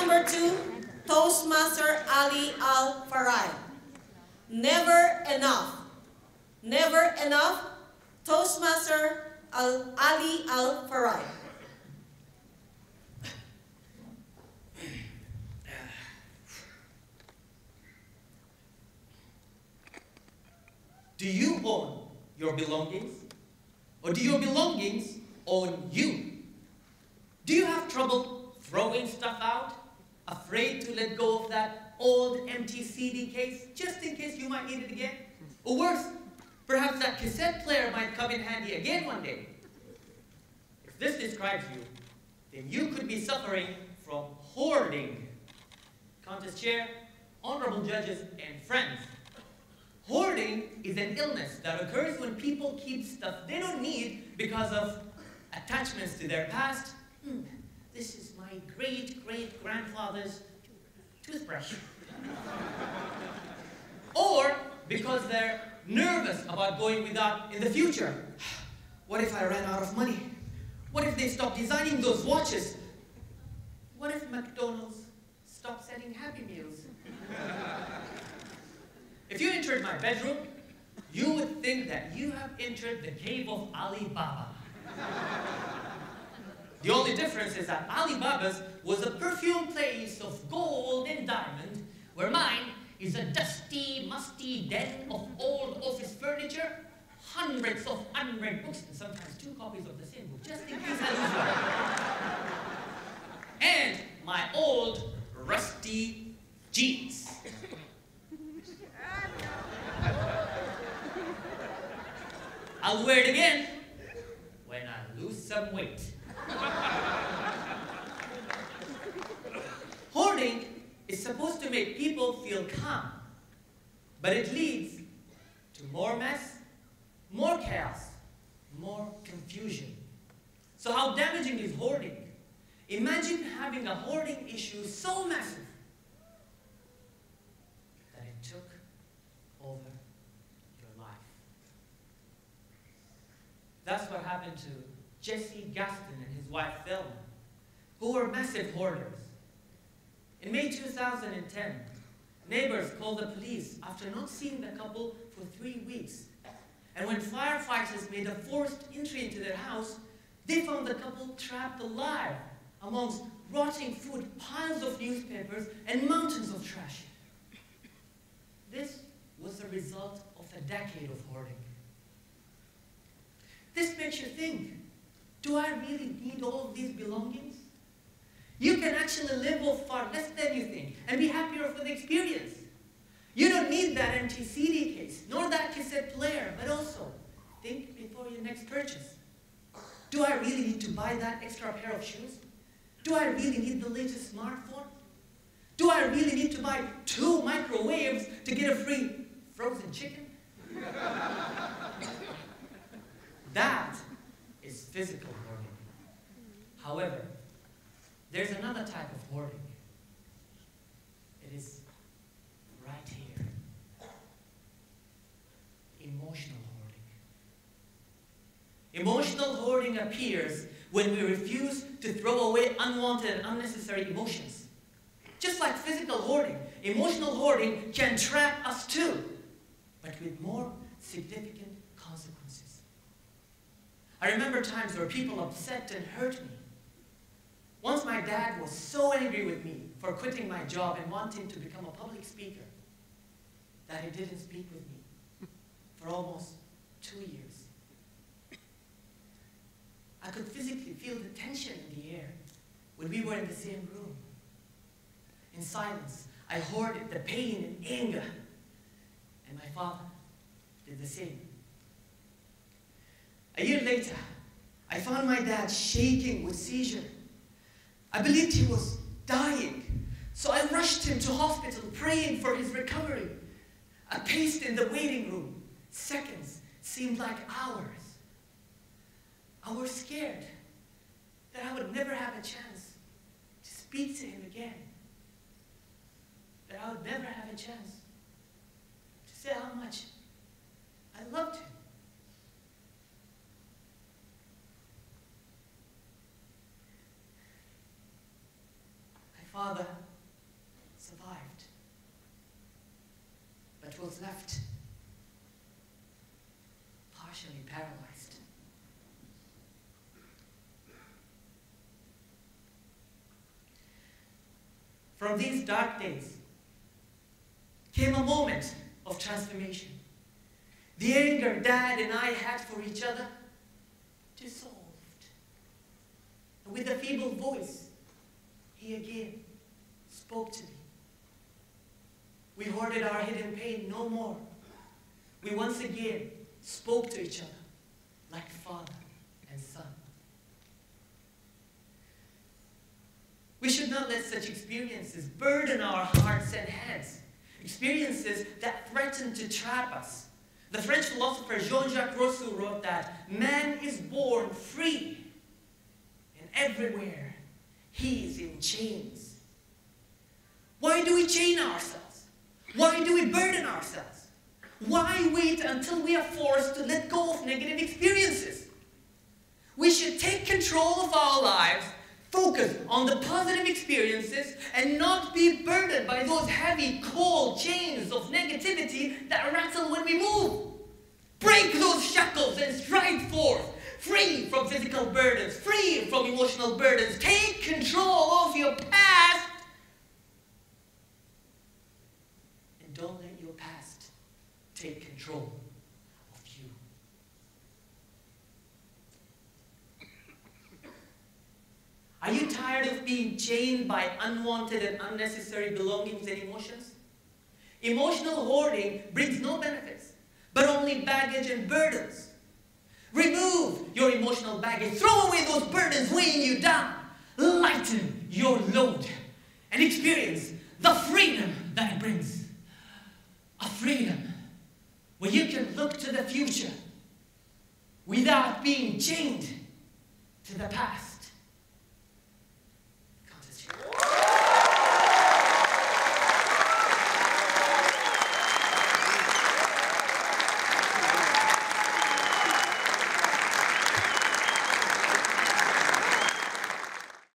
number 2, Toastmaster Ali Alfarai. Never enough. Never enough. Toastmaster Ali Alfarai. Do you own your belongings? Or do your belongings own you? Do you have trouble throwing stuff out? Afraid to let go of that old empty CD case just in case you might need it again? Or worse, perhaps that cassette player might come in handy again one day. If this describes you, then you could be suffering from hoarding. Contest chair, honorable judges, and friends. Hoarding is an illness that occurs when people keep stuff they don't need because of attachments to their past. This is my great-great-grandfather's toothbrush. Or because they're nervous about going without in the future. What if I ran out of money? What if they stop designing those watches? What if McDonald's stopped selling Happy Meals? If you entered my bedroom, you would think that you have entered the cave of Ali Baba. The only difference is that Ali Baba's was a perfume place of gold and diamond, where mine is a dusty, musty den of old office furniture, hundreds of unread books, and sometimes 2 copies of the same book, just in case I lose one. And my old, rusty jeans. I'll wear it again when I lose some weight. Hoarding is supposed to make people feel calm, but it leads to more mess, more chaos, more confusion. So how damaging is hoarding? Imagine having a hoarding issue so massive that it took over your life. That's what happened to Jesse Gaston and his wife Thelma, who were massive hoarders. In May 2010, neighbors called the police after not seeing the couple for 3 weeks. And when firefighters made a forced entry into their house, they found the couple trapped alive amongst rotting food, piles of newspapers, and mountains of trash. This was the result of a decade of hoarding. This makes you think, do I really need all of these belongings? You can actually live off far less than you think and be happier for the experience. You don't need that empty CD case, nor that cassette player, but also think before your next purchase. Do I really need to buy that extra pair of shoes? Do I really need the latest smartphone? Do I really need to buy 2 microwaves to get a free frozen chicken? That is physical hoarding. However, there's another type of hoarding. It is right here. Emotional hoarding. Emotional hoarding appears when we refuse to throw away unwanted and unnecessary emotions. Just like physical hoarding, emotional hoarding can trap us too, but with more significant consequences. I remember times where people upset and hurt me. Once my dad was so angry with me for quitting my job and wanting to become a public speaker that he didn't speak with me for almost 2 years. I could physically feel the tension in the air when we were in the same room. In silence, I hoarded the pain and anger, and my father did the same. A year later, I found my dad shaking with seizure. I believed he was dying, so I rushed him to hospital, praying for his recovery. I paced in the waiting room. Seconds seemed like hours. I was scared that I would never have a chance to speak to him again. That I would never have a chance to say how much I loved him. My father was left partially paralyzed. From these dark days came a moment of transformation. The anger Dad and I had for each other dissolved. And with a feeble voice, he again spoke to me. We hoarded our hidden pain no more. We once again spoke to each other like father and son. We should not let such experiences burden our hearts and heads. Experiences that threaten to trap us. The French philosopher Jean-Jacques Rousseau wrote that man is born free, and everywhere he is in chains. Why do we chain ourselves? Why do we burden ourselves? Why wait until we are forced to let go of negative experiences? We should take control of our lives, focus on the positive experiences, and not be burdened by those heavy, cold chains of negativity that rattle when we move. Break those shackles and stride forth, free from physical burdens, free from emotional burdens. Take control of your past, and don't let your past take control of you. Are you tired of being chained by unwanted and unnecessary belongings and emotions? Emotional hoarding brings no benefits, but only baggage and burdens. Remove your emotional baggage. Throw away those burdens weighing you down. Lighten your load and experience the freedom that it brings. A freedom where you can look to the future without being chained to the past.